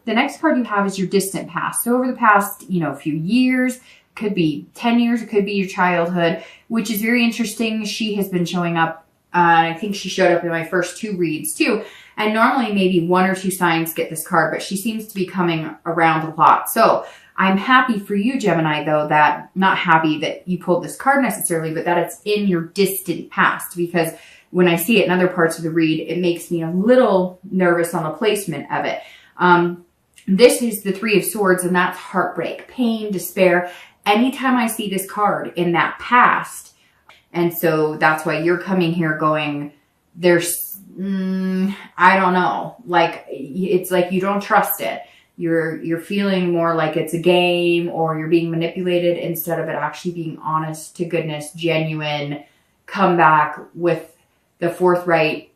The next card you have is your distant past. So over the past, few years, could be 10 years, it could be your childhood, which is very interesting. She has been showing up. I think she showed up in my first 2 reads too. And normally maybe 1 or 2 signs get this card, but she seems to be coming around a lot. So I'm happy for you, Gemini, though, not happy that you pulled this card necessarily, but that it's in your distant past, because when I see it in other parts of the read, it makes me a little nervous on the placement of it. This is the 3 of Swords, and that's heartbreak, pain, despair. Anytime I see this card in that past, and so that's why you're coming here going, there's, I don't know, like, it's like you don't trust it. You're feeling more like it's a game, or you're being manipulated instead of it actually being honest to goodness, genuine, come back with the forthright,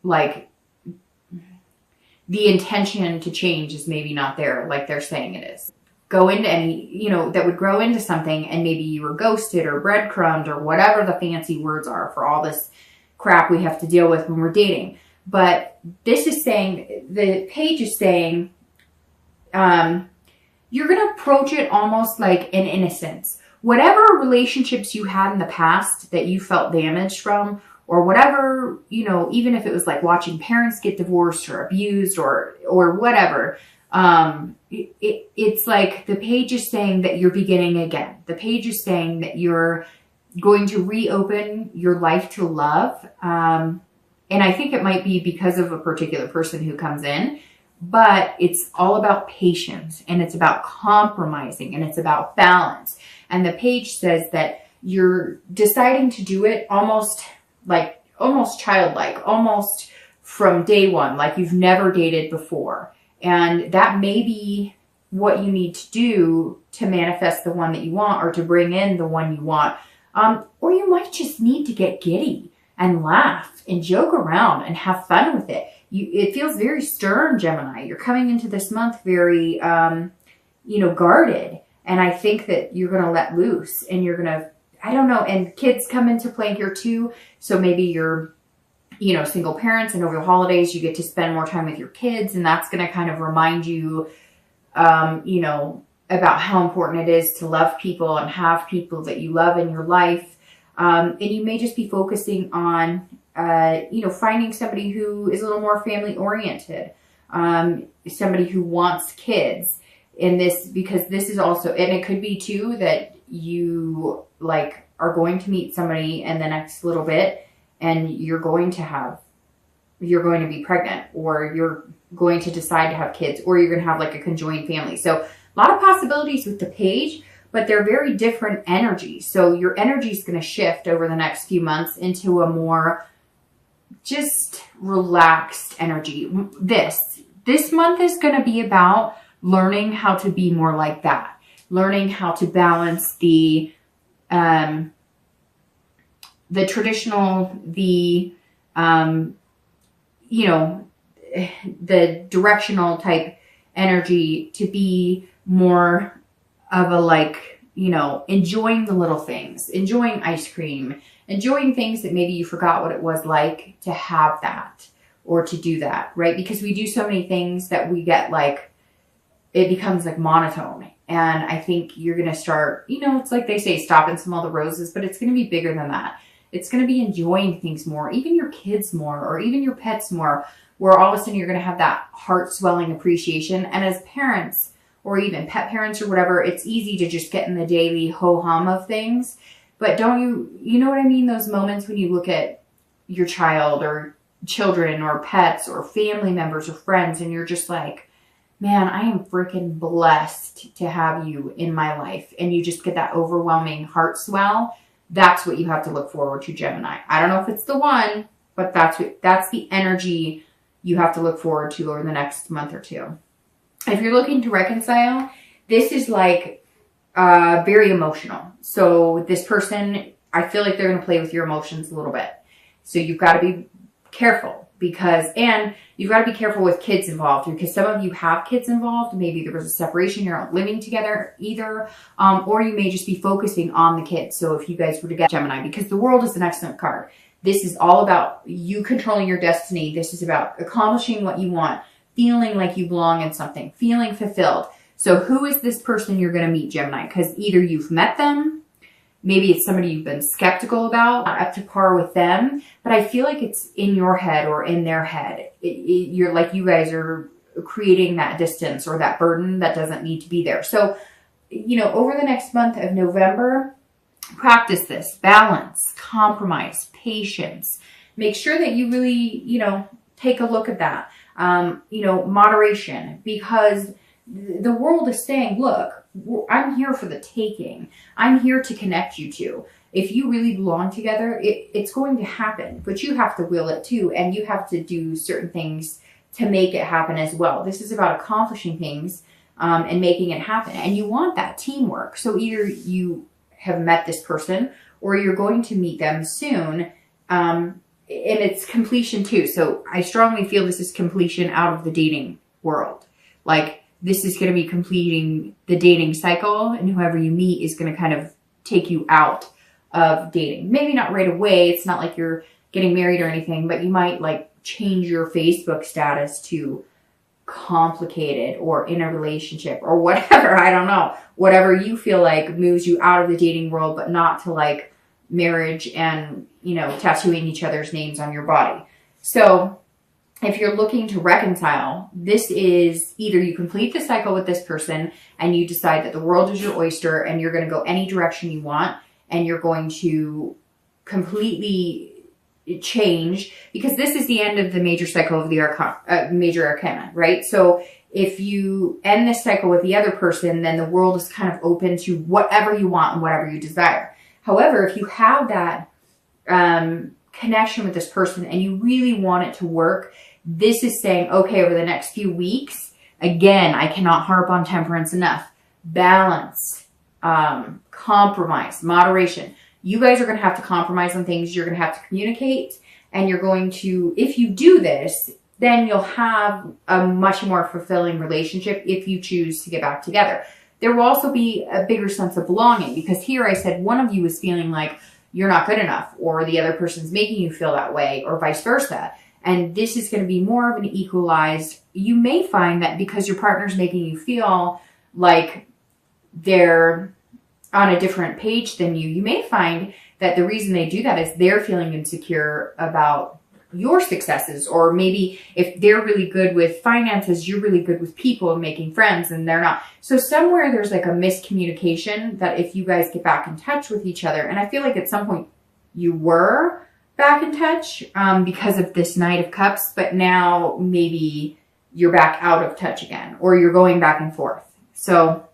like the intention to change is maybe not there like they're saying it is. Go into any, that would grow into something, and maybe you were ghosted or breadcrumbed or whatever the fancy words are for all this crap we have to deal with when we're dating. But this is saying, the page is saying, you're going to approach it almost like an innocence. Whatever relationships you had in the past that you felt damaged from, or whatever, even if it was like watching parents get divorced or abused or whatever, it's like the page is saying that you're beginning again. The page is saying that you're going to reopen your life to love. And I think it might be because of a particular person who comes in, but it's all about patience, and it's about compromising, and it's about balance. And the page says that you're deciding to do it almost childlike, almost from day one, like you've never dated before. And that may be what you need to do to manifest the one that you want, or to bring in the one you want. Or you might just need to get giddy and laugh and joke around and have fun with it. It feels very stern, Gemini. You're coming into this month very, guarded. And I think that you're going to let loose, and you're going to, I don't know, and kids come into play here too. So maybe you're, single parents, and over the holidays you get to spend more time with your kids, and that's going to kind of remind you, about how important it is to love people and have people that you love in your life. And you may just be focusing on, finding somebody who is a little more family oriented, somebody who wants kids in this, because this is also, and it could be too that you are going to meet somebody in the next little bit, and you're going to be pregnant, or you're going to decide to have kids, or you're going to have like a conjoined family. So a lot of possibilities with the page, but they're very different energies. So your energy is going to shift over the next few months into a more just relaxed energy. This month is going to be about learning how to be more like that, learning how to balance the traditional, the directional type energy, to be more of a enjoying the little things, enjoying ice cream, enjoying things that maybe you forgot what it was like to have that or to do that, right? Because we do so many things that we get it becomes monotone. And I think you're going to start, it's like they say, stop and smell the roses, but it's going to be bigger than that. It's going to be enjoying things more, even your kids more, or even your pets more, where all of a sudden you're going to have that heart swelling appreciation. And as parents, or even pet parents or whatever, it's easy to just get in the daily ho-hum of things. But don't you know what I mean? Those moments when you look at your child or children or pets or family members or friends, and you're just like, man, I am freaking blessed to have you in my life. And you just get that overwhelming heart swell. That's what you have to look forward to, Gemini. I don't know if it's the one, but that's the energy you have to look forward to over the next month or two. If you're looking to reconcile, this is very emotional. So this person, I feel like they're going to play with your emotions a little bit. So you've got to be careful, and you've got to be careful with kids involved, because some of you have kids involved. Maybe there was a separation, you're not living together either, or you may just be focusing on the kids. So if you guys were to get Gemini, because the World is an excellent card. This is all about you controlling your destiny. This is about accomplishing what you want, feeling like you belong in something, feeling fulfilled. So who is this person you're going to meet, Gemini? Because either you've met them, maybe it's somebody you've been skeptical about, not up to par with them, but I feel like it's in your head or in their head. You're like, you guys are creating that distance or that burden that doesn't need to be there. So, you know, over the next month of November, practice this: balance, compromise, patience. Make sure that you really, you know, take a look at that. You know, moderation, because the world is saying, look, I'm here for the taking. I'm here to connect you two. If you really belong together, it's going to happen, but you have to will it too. And you have to do certain things to make it happen as well. This is about accomplishing things and making it happen. And you want that teamwork. So either you have met this person or you're going to meet them soon. And it's completion too. So I strongly feel this is completion out of the dating world. Like, this is going to be completing the dating cycle, and whoever you meet is going to kind of take you out of dating. Maybe not right away. It's not like you're getting married or anything, but you might like change your Facebook status to complicated or in a relationship or whatever. I don't know. Whatever you feel like moves you out of the dating world, but not to like marriage and, you know, tattooing each other's names on your body. So if you're looking to reconcile, this is either you complete the cycle with this person and you decide that the world is your oyster and you're going to go any direction you want and you're going to completely change, because this is the end of the major cycle of the major arcana, right? So if you end this cycle with the other person, then the world is kind of open to whatever you want and whatever you desire. However, if you have that connection with this person and you really want it to work, this is saying, okay, over the next few weeks, again, I cannot harp on temperance enough. Balance, compromise, moderation. You guys are going to have to compromise on things. You're going to have to communicate, and you're going to, if you do this, then you'll have a much more fulfilling relationship if you choose to get back together. There will also be a bigger sense of belonging, because here I said one of you is feeling like you're not good enough, or the other person's making you feel that way, or vice versa. And this is going to be more of an equalized. You may find that because your partner's making you feel like they're on a different page than you, you may find that the reason they do that is they're feeling insecure about your successes. Or maybe if they're really good with finances, you're really good with people and making friends, and they're not. So somewhere there's like a miscommunication that if you guys get back in touch with each other, and I feel like at some point you were back in touch because of this Knight of Cups, but now maybe you're back out of touch again, or you're going back and forth. So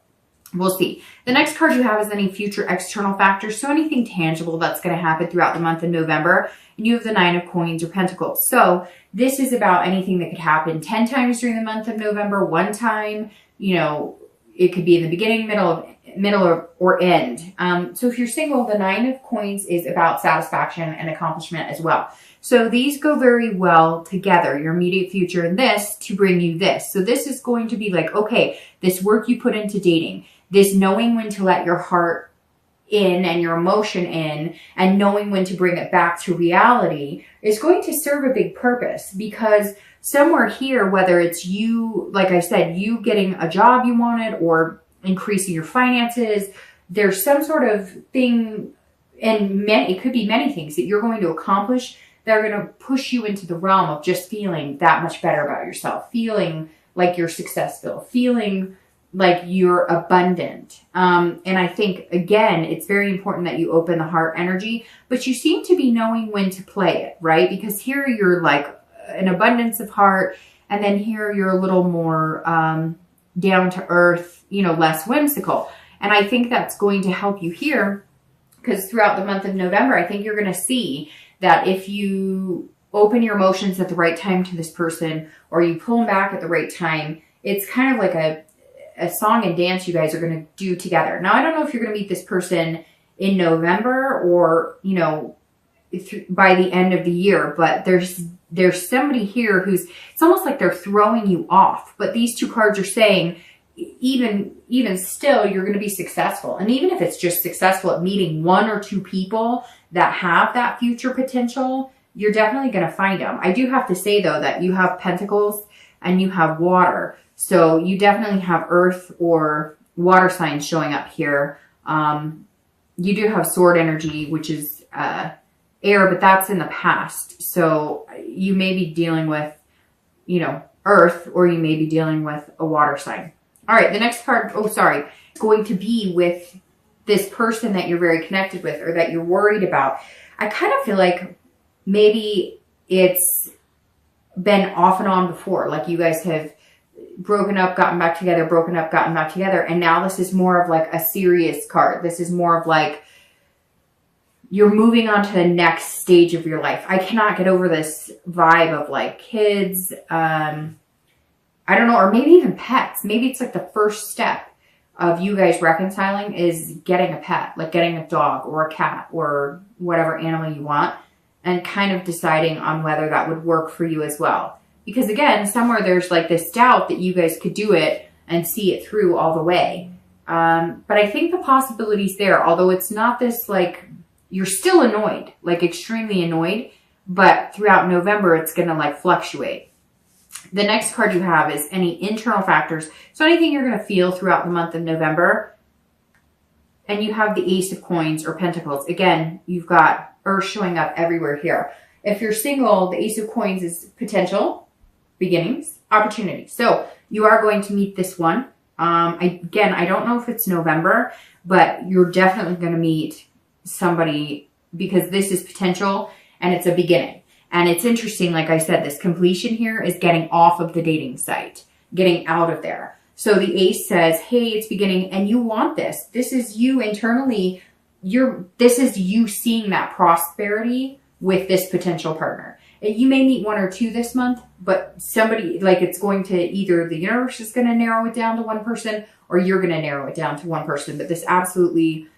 we'll see. The next card you have is any future external factors. So anything tangible that's going to happen throughout the month of November. And you have the 9 of Coins or Pentacles. So this is about anything that could happen 10 times during the month of November, one time. You know, it could be in the beginning, middle or end. So if you're single, the 9 of Coins is about satisfaction and accomplishment as well. So these go very well together, your immediate future and this to bring you this. So this is going to be like, okay, this work you put into dating, this knowing when to let your heart in and your emotion in, and knowing when to bring it back to reality is going to serve a big purpose, because somewhere here, whether it's you, like I said, you getting a job you wanted or increasing your finances, there's some sort of thing, and it could be many things that you're going to accomplish that are going to push you into the realm of just feeling that much better about yourself, feeling like you're successful, feeling like you're abundant. And I think, again, it's very important that you open the heart energy, but you seem to be knowing when to play it, right? Because here you're like an abundance of heart, and then here you're a little more down to earth, you know, less whimsical. And I think that's going to help you here, because throughout the month of November, I think you're going to see that if you open your emotions at the right time to this person, or you pull them back at the right time, it's kind of like a song and dance you guys are going to do together. Now, I don't know if you're going to meet this person in November or, you know, by the end of the year, but there's somebody here who's, it's almost like they're throwing you off. But these two cards are saying even still, you're going to be successful. And even if it's just successful at meeting 1 or 2 people that have that future potential, you're definitely going to find them. I do have to say though, that you have pentacles and you have water. So you definitely have earth or water signs showing up here. You do have sword energy, which is air, but that's in the past. So you may be dealing with, you know, earth, or you may be dealing with a water sign. All right, the next card, going to be with this person that you're very connected with or that you're worried about. I kind of feel like maybe it's been off and on before. Like you guys have broken up, gotten back together, broken up, gotten back together. And now this is more of like a serious card. This is more of like you're moving on to the next stage of your life. I cannot get over this vibe of like kids, I don't know, or maybe even pets. Maybe it's like the first step of you guys reconciling is getting a pet, like getting a dog or a cat or whatever animal you want, and kind of deciding on whether that would work for you as well. Because again, somewhere there's like this doubt that you guys could do it and see it through all the way. But I think the possibility's there, although it's not this like, you're still annoyed, like extremely annoyed, but throughout November, it's going to like fluctuate. The next card you have is any internal factors. So anything you're going to feel throughout the month of November. And you have the Ace of Coins or Pentacles. Again, you've got Earth showing up everywhere here. If you're single, the Ace of Coins is potential, beginnings, opportunity. So you are going to meet this one. Again, I don't know if it's November, but you're definitely going to meet somebody because this is potential and it's a beginning. And it's interesting, like I said, this completion here is getting off of the dating site, getting out of there. So the Ace says, hey, it's beginning and you want this. This is you internally. This is you seeing that prosperity with this potential partner. You may meet 1 or 2 this month, but somebody, like it's going to either the universe is going to narrow it down to one person or you're going to narrow it down to one person. But this absolutely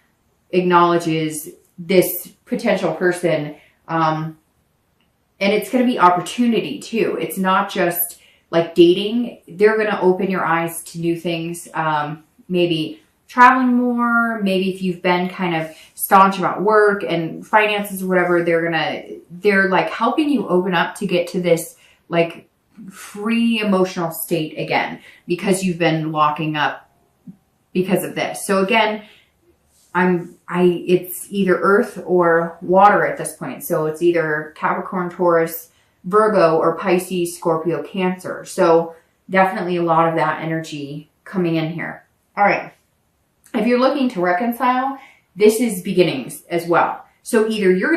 acknowledges this potential person. And it's going to be opportunity too. It's not just like dating. They're going to open your eyes to new things. Maybe traveling more. Maybe if you've been kind of staunch about work and finances or whatever, they're like helping you open up to get to this like free emotional state again, because you've been locking up because of this. So again, it's either earth or water at this point. So it's either Capricorn, Taurus, Virgo, or Pisces, Scorpio, Cancer. So definitely a lot of that energy coming in here. All right. If you're looking to reconcile, this is beginnings as well. So either you're going to